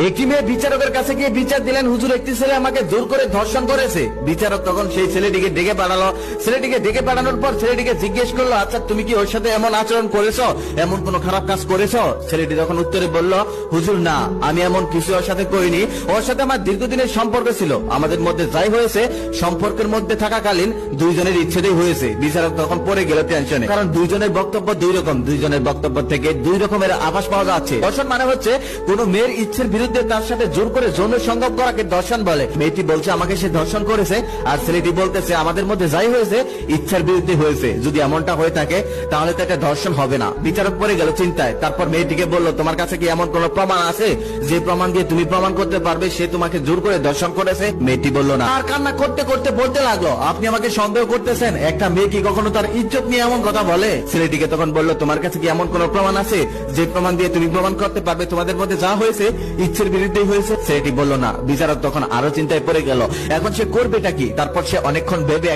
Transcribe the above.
একটি মেয়ে বিচারকের কাছে গিয়ে বিচার দিলেন, হুজুর একটি ছেলে আমাকে জোর করে ধর্ষণ করেছে। বিচারক তখন সেই ছেলেটিকে ডেকে পাঠালো। ছেলেটিকে ডেকে পাঠানোর পর ছেলেটিকে জিজ্ঞেস করলো, আচ্ছা তুমি কি ওর সাথে এমন আচরণ করেছো, এমন কোন খারাপ কাজ করেছো? ছেলেটি তখন উত্তরে বলল, হুজুর না, আমি এমন কিছু ওর সাথে করিনি। ওর সাথে আমার দীর্ঘদিনের সম্পর্ক ছিল, আমাদের মধ্যে যাই হয়েছে সম্পর্কের মধ্যে থাকাকালীন দুইজনের ইচ্ছেতেই হয়েছে। বিচারক তখন পড়ে গেল টেনশনে, কারণ দুইজনের বক্তব্য দুই রকম, দুইজনের বক্তব্য থেকে দুই রকমের আভাস পাওয়া যাচ্ছে। ধর্ষণ মানে হচ্ছে কোন মেয়ের ইচ্ছের বিরুদ্ধে তার সাথে জোর করে যৌন সঙ্গম করাকে ধর্ষণ বলে। মেয়েটি বলছে আমাকে সে ধর্ষণ করেছে, আর ছেলেটি বলতেছে আমাদের মধ্যে যাই হয়েছে ইচ্ছার বিরুদ্ধে হয়েছে। যদি এমনটা হয়ে থাকে তাহলে তো এটা ধর্ষণ হবে না। বিচারক পড়ে গেল চিন্তায়। তারপর মেয়েটিকে বলল, তোমার কাছে কি এমন কোন প্রমাণ আছে যে প্রমাণ দিয়ে তুমি প্রমাণ করতে পারবে সে তোমাকে জোর করে ধর্ষণ করেছে? মেয়েটি বলল না। আর কান্না করতে করতে বলতে লাগলো, আপনি আমাকে সন্দেহ করতেছেন? একটা মেয়ে কি কখনো তার ইজ্জত নিয়ে এমন কথা বলে? ছেলেটিকে তখন বলল, তোমার কাছে কি এমন কোন প্রমাণ আছে যে প্রমাণ দিয়ে তুমি প্রমাণ করতে পারবে তোমাদের মধ্যে যা হয়েছে ইচ্ছের বিরুদ্ধেই হয়েছে? ছেলেটি বলল না। বিচারক তখন আরো চিন্তায় পড়ে গেল, এখন সে করবেটা কি? তারপর সে অনেকক্ষণ ভেবে